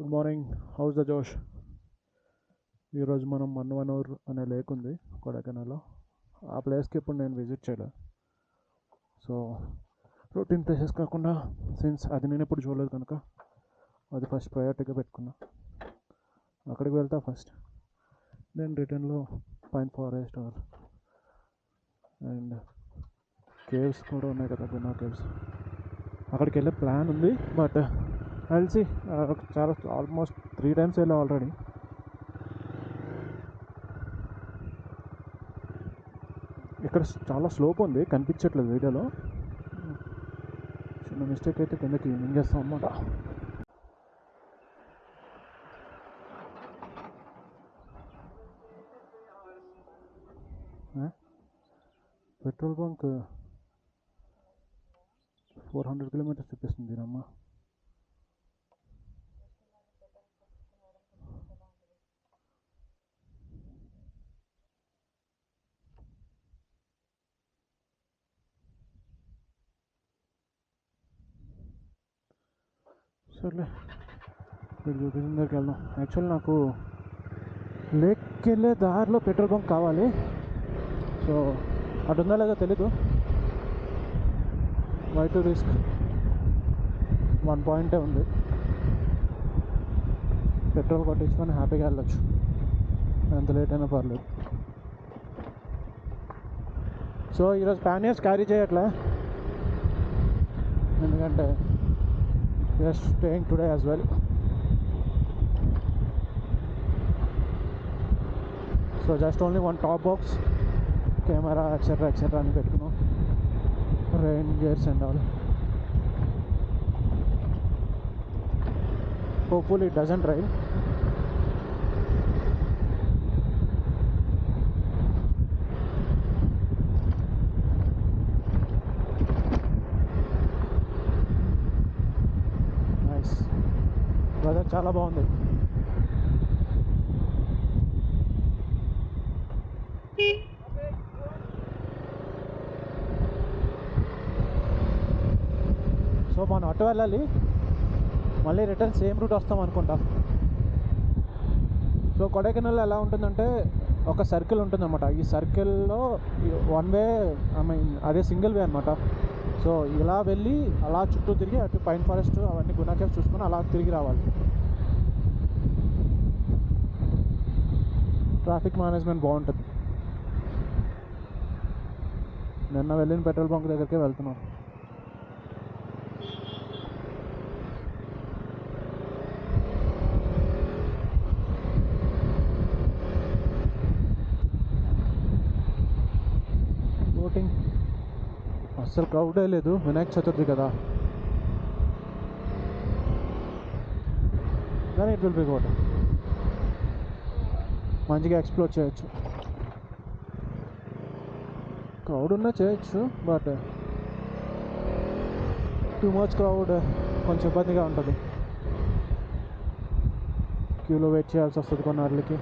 Good morning. House the జోష్. ఈరోజు మనం మన్నవనూర్ అనే లేక్ ఉంది కొడైకెనాల్లో. ఆ ప్లేస్కి ఇప్పుడు నేను విజిట్ చేయలేదు. సో రొటీన్ ప్లేసెస్ కాకుండా సిన్స్ అది నేను ఎప్పుడు చూడలేదు కనుక అది ఫస్ట్ ప్రయారిటీగా పెట్టుకున్నా. అక్కడికి వెళ్తా ఫస్ట్. నేను రిటర్న్లో పైన్ ఫారెస్ట్ అండ్ కేవ్స్ కూడా ఉన్నాయి కదా, గున్నా కేవ్స్, అక్కడికి వెళ్ళే ప్లాన్ ఉంది. బట్ కలిసి చాలా ఆల్మోస్ట్ 3 times వెళ్ళా ఆల్రెడీ. ఇక్కడ చాలా స్లోప్ ఉంది, కనిపించట్లేదు వీడియోలో. చిన్న మిస్టేక్ అయితే కిందకి మింగేస్తాం అన్నమాట. పెట్రోల్ బంక్ 400 kilometers చూపిస్తుంది అమ్మ. సర్లే, మీరు చూపించిన దగ్గరికి వెళ్దాం. యాక్చువల్లీ నాకు లేక్కి వెళ్ళే దారిలో పెట్రోల్ బంక్ కావాలి. సో అటు ఉందా లేదో తెలీదు. వై టు రిస్క్, 1 point ఉంది. పెట్రోల్ కొట్టించుకొని హ్యాపీగా వెళ్ళొచ్చు, ఎంత లేట్ అయినా పర్లేదు. సో ఈరోజు ప్యానియర్స్ క్యారీ చేయట్లే, ఎందుకంటే we're staying today as well. So just only 1 top box, camera etcetera అని పెట్టుకున్నాం. Rain gears and all. Hopefully it doesn't rain. Nice, weather చాలా బాగుంది. సో మనం అటు వెళ్ళాలి, మళ్ళీ రిటర్న్ సేమ్ రూట్ వస్తాం అనుకుంటా. సో కొడైకెనాల్లో ఎలా ఉంటుందంటే ఒక సర్కిల్ ఉంటుందన్నమాట. ఈ సర్కిల్లో 1 way, ఐ మీన్ అదే సింగిల్ వే అనమాట. సో ఇలా వెళ్ళి అలా చుట్టూ తిరిగి అటు పైన్ ఫారెస్ట్ అవన్నీ గున్నా కేవ్స్ చూసుకొని అలా తిరిగి రావాలి. ట్రాఫిక్ మేనేజ్మెంట్ బాగుంటుంది. నిన్న వెళ్ళిన పెట్రోల్ బంక్ దగ్గరికి వెళ్తున్నాం. బోటింగ్ అస్సలు క్రౌడే లేదు, వినాయక చతుర్థి కదా, కానీ ఇట్ విల్ బి గుడ్. మంచిగా ఎక్స్ప్లోర్ చేయొచ్చు. క్రౌడ్ ఉన్నా చేయొచ్చు, బట్ టూ మచ్ క్రౌడ్ కొంచెం ఇబ్బందిగా ఉంటుంది. క్యూలో వెయిట్ చేయాల్సి వస్తుంది కొన్నాళ్ళకి.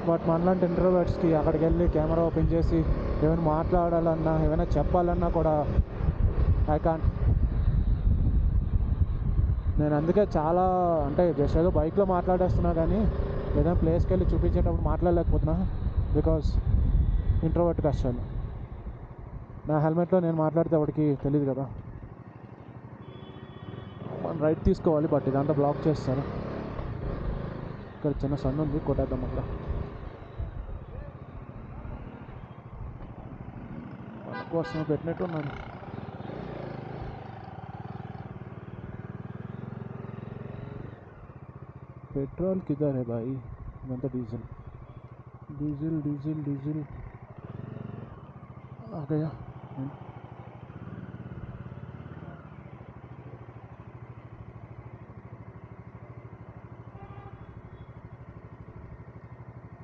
బట్ మనలాంటి ఇంట్రోవర్ట్స్కి అక్కడికి వెళ్ళి కెమెరా ఓపెన్ చేసి ఏమైనా మాట్లాడాలన్నా ఏమైనా చెప్పాలన్నా కూడా ఐ కాంట్. నేను అందుకే చాలా అంటే జస్ట్ ఏదో బైక్లో మాట్లాడేస్తున్నా, కానీ ఏదైనా ప్లేస్కి వెళ్ళి చూపించేటప్పుడు మాట్లాడలేకపోతున్నా. బికాస్ ఇంట్రోవర్ట్ కష్టాలు. నా హెల్మెట్లో నేను మాట్లాడితే ఎవరికి తెలియదు కదా. మనం రైట్ తీసుకోవాలి, బట్ ఇదంతా బ్లాక్ చేస్తారు. ఇక్కడ చిన్న సన్ ఉంది, కొట్టేద్దాం అట్లా. మన కోసం పెట్టినట్టు ఉన్నాను. पेट्रोल किधर है भाई? मतलब डीजल डीजल डीजल डीजल आ गया.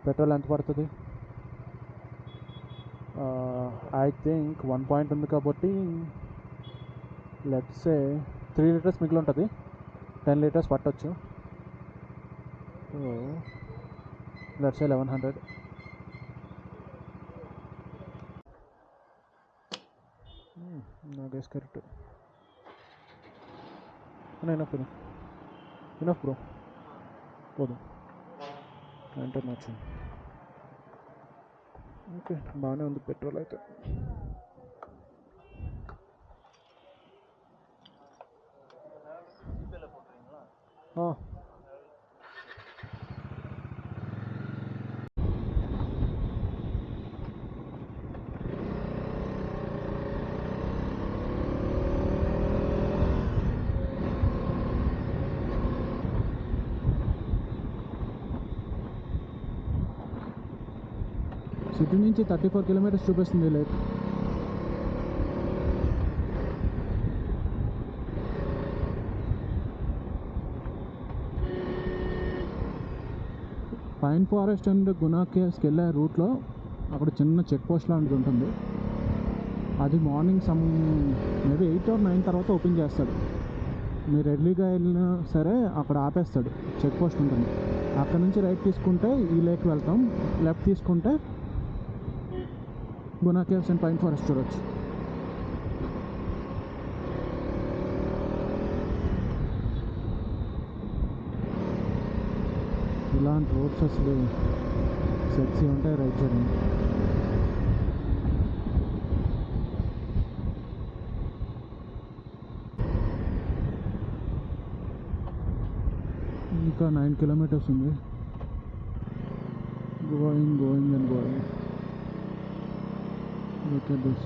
పెట్రోల్ ఎంత పడుతుంది? ఐ థింక్ 1 point ఉంది కాబట్టి లెట్స్ సే 3 liters మిగిలి ఉంటుంది. 10 liters పట్టొచ్చు. So let's say 1100. నా guess correct. Enough enough enough bro, పోదు 19 వచ్చింది. ఓకే, బాగానే ఉంది పెట్రోల్ అయితే. సిటీ నుంచి 34 కిలోమీటర్స్ చూపిస్తుంది lake. Pine forest and Guna కేవ్స్కి వెళ్ళే రూట్లో అక్కడ చిన్న చెక్ పోస్ట్ లాంటిది ఉంటుంది. అది మార్నింగ్ మేబీ 8 or 9 తర్వాత ఓపెన్ చేస్తాడు. మీరు ఎర్లీగా వెళ్ళినా సరే అక్కడ ఆపేస్తాడు, చెక్ పోస్ట్ ఉంటుంది. అక్కడ నుంచి రైట్ తీసుకుంటే ఈ లేక్ వెళ్తాం, లెఫ్ట్ తీసుకుంటే Guna caves and pine forest చూడొచ్చు. ఇలాంటి రోడ్స్ అసలు సెక్సీ ఉంటాయి రైట్ చేయడం. ఇంకా 9 kilometers ఉంది. Going and going. Look at this.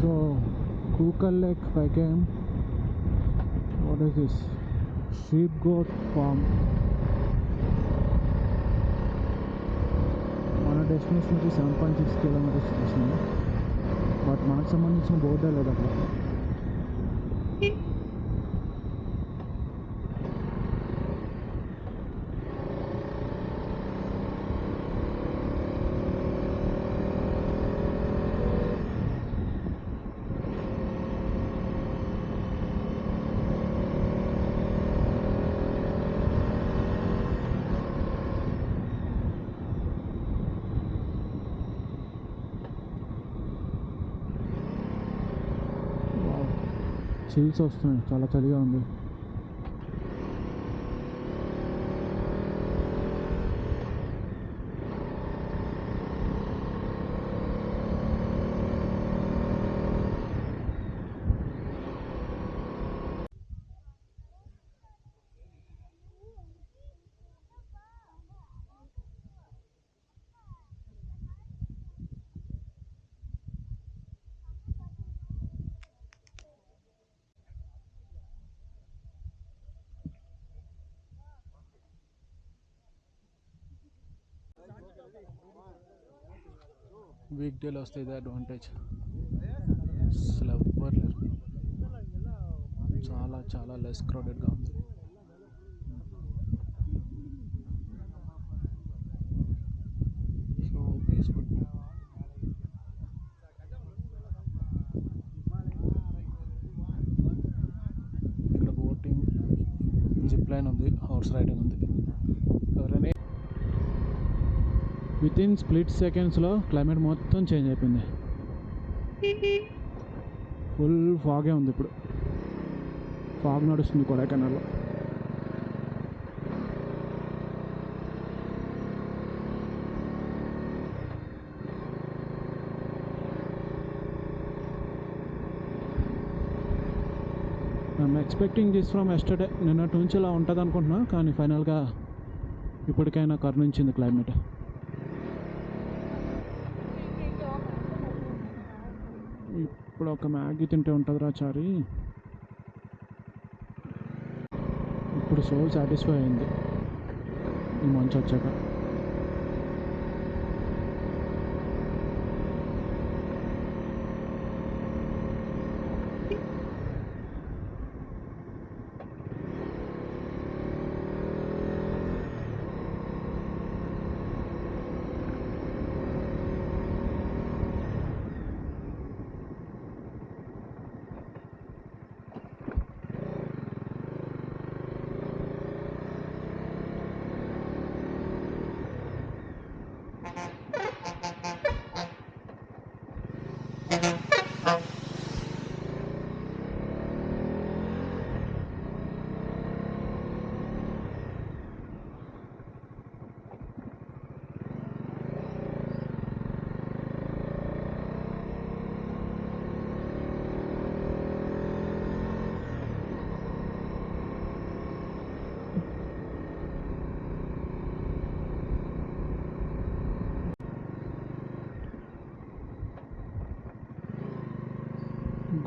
So, Kukal Lake I came. What is this? Sheep goat farm. మన డెస్టినేషన్ నుంచి 7.6 kilometers వస్తుంది. బట్ మనకు సంబంధించిన బోర్డే లేదు అక్కడ. చిల్స్ వస్తున్నాయి, చాలా చలిగా ఉంది. వీక్ డేలో వస్తే ఇదే అడ్వాంటేజ్, అసలు ఎవ్వరు లేరు, చాలా చాలా లెస్ క్రౌడెడ్గా ఉంది. So peaceful. ఇక్కడ బోటింగ్, జిప్ లైన్ ఉంది, హార్స్ రైడింగ్ ఉంది. ఎవరైనా వితిన్ స్ప్లిట్ సెకండ్స్లో క్లైమేట్ మొత్తం చేంజ్ అయిపోయింది. ఫుల్ ఫాగే ఉంది ఇప్పుడు, ఫాగ్ నడుస్తుంది కొడైకెనాల్లో. I'm expecting this from yesterday. నిన్నటి నుంచి ఇలా ఉంటుంది అనుకుంటున్నా, కానీ ఫైనల్గా ఇప్పటికైనా కరుణించింది క్లైమేట్. ఇప్పుడు ఒక మ్యాగీ తింటే ఉంటుందిరా చారి. ఇప్పుడు సోల్ సాటిస్ఫై అయింది ఈ మంచి వచ్చాక.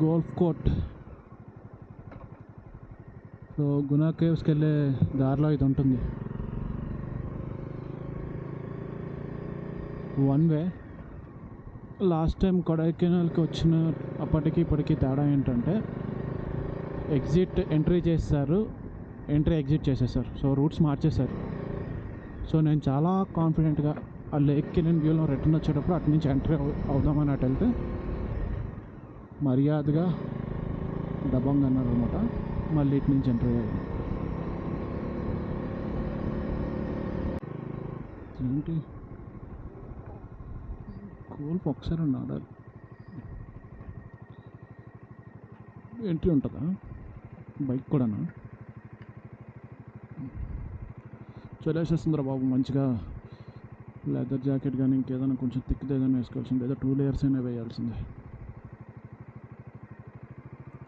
Golf court. సో గునా కేవ్స్కి వెళ్ళే దారిలో ఇది ఉంటుంది. One way. లాస్ట్ టైం కొడైకెనాల్కి వచ్చిన అప్పటికి ఇప్పటికీ తేడా ఏంటంటే ఎగ్జిట్ ఎంట్రీ చేస్తారు, ఎంట్రీ ఎగ్జిట్ చేసేసారు. సో రూట్స్ మార్చేశారు. సో నేను చాలా కాన్ఫిడెంట్గా ఆ లేక్కి నేను వ్యూలో రిటర్న్ వచ్చేటప్పుడు అటు నుంచి ఎంట్రీ అవుదామని అటు వెళ్తే మర్యాదగా డబ్బంగా అన్నారు అనమాట. మళ్ళీ ఇటు నుంచి ఎంట్రీ అయ్యాను. ఏంటి గోల్ఫ్ ఒకసారి ఆడాలి. ఎంట్రీ ఉంటుందా బైక్ కూడానా? చలేసేస్తుందిరా బాబు. మంచిగా లెదర్ జాకెట్ కానీ ఇంకేదైనా కొంచెం థిక్ది ఏదైనా వేసుకోవాల్సింది. ఏదో 2 layers అయినా వేయాల్సిందే.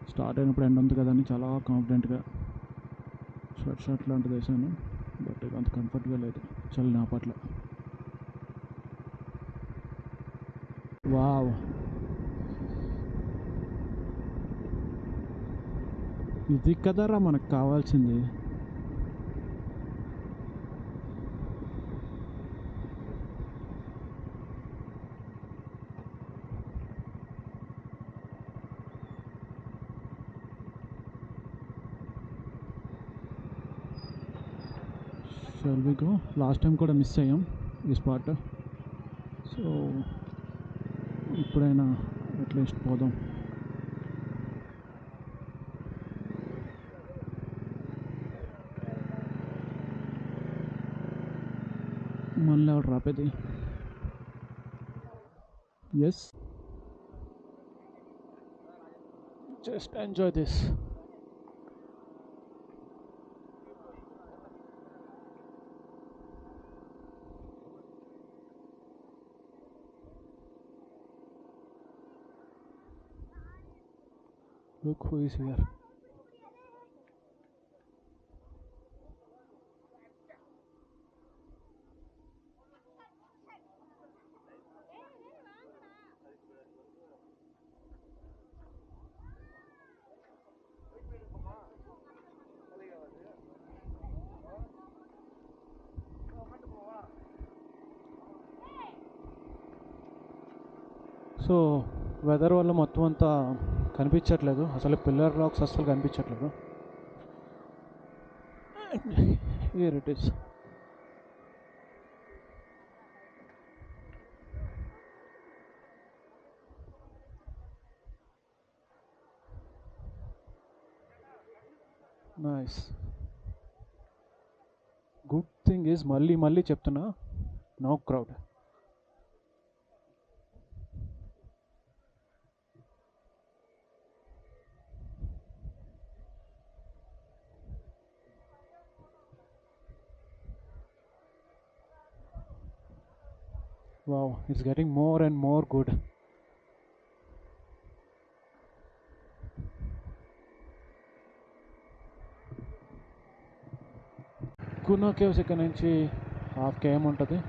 స్టార్ట్ అయినప్పుడు ఎండ్ ఉంది కదా అని చాలా కాన్ఫిడెంట్గా స్వెట్ షర్ట్ లాంటిది వేసాను. బట్ ఇది అంత కంఫర్ట్గా లేదు చలి నా పట్ల. వావ్, ఇది కదరా మనకు కావాల్సింది. Shall we go. Last time కూడా మిస్ అయ్యాం ఈ స్పాట్. సో ఇప్పుడైనా అట్లీస్ట్ పోదాం. మళ్ళీ ఎవరు రాపేది? Yes, just enjoy this. Look who is here. So weather వల్ల మొత్తం అంతా కనిపించట్లేదు అసలు. పిల్లర్ రాక్స్ అస్సలు కనిపించట్లేదు. Here it is. Nice. Good thing is మళ్ళీ మళ్ళీ చెప్తున్నా, no crowd. Wow, it's getting more and more good. Guna caves ఇక్కడ నుంచి 1/2 km ఉంటుంది.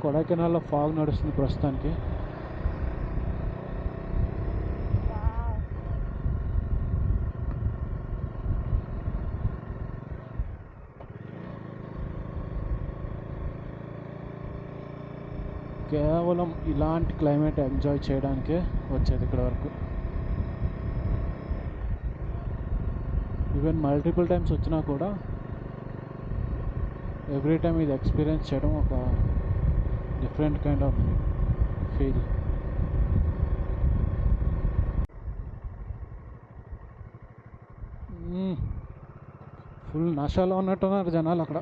కొడైకెనాల్లో ఫాగ్ నడుస్తుంది ప్రస్తుతానికి. కేవలం ఇలాంటి క్లైమేట్ ఎంజాయ్ చేయడానికే వచ్చేది ఇక్కడ వరకు. ఈవెన్ మల్టిపుల్ టైమ్స్ వచ్చినా కూడా ఎవ్రీ టైమ్ ఇది ఎక్స్పీరియన్స్ చేయడం ఒక different kind of feel. Full నషాలో ఉన్నట్టున్నారు జనాలు అక్కడ.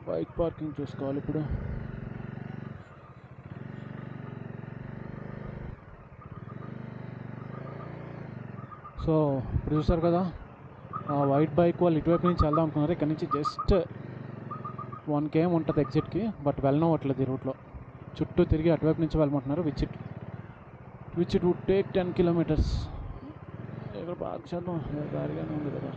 బైక్ పార్కింగ్ చూసుకోవాలి ఇప్పుడు. సో ఇప్పుడు చూసారు కదా, ఆ వైట్ బైక్ వాళ్ళు ఇటువైపు నుంచి వెళ్దాం అనుకున్నారు. ఇక్కడ నుంచి జస్ట్ 1 km ఉంటుంది ఎగ్జిట్కి, బట్ వెళ్ళనవట్లేదు ఈ రూట్లో. చుట్టూ తిరిగి అటువైపు నుంచి వెళ్ళమంటున్నారు, which it would take 10 kilometers. ఇక్కడ పార్క్ చేద్దాం, దారిగానే ఉంది కదా.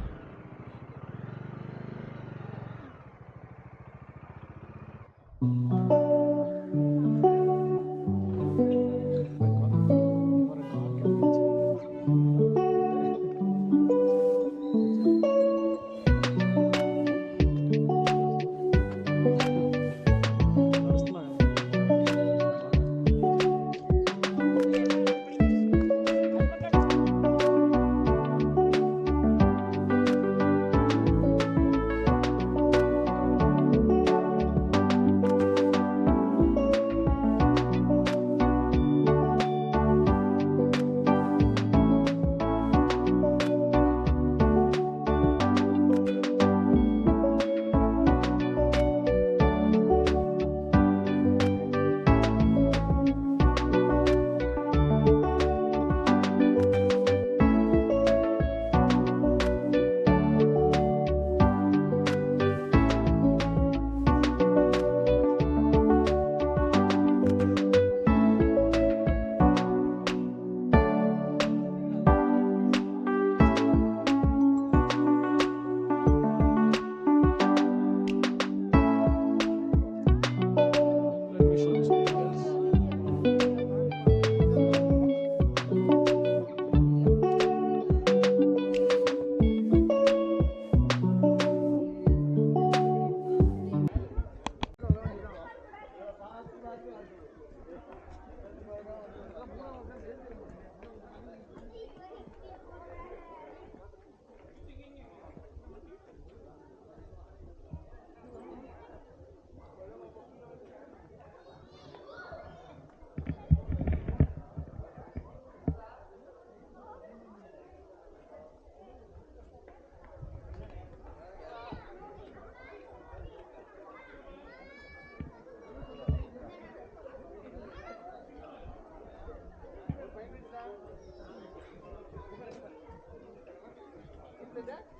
Is that?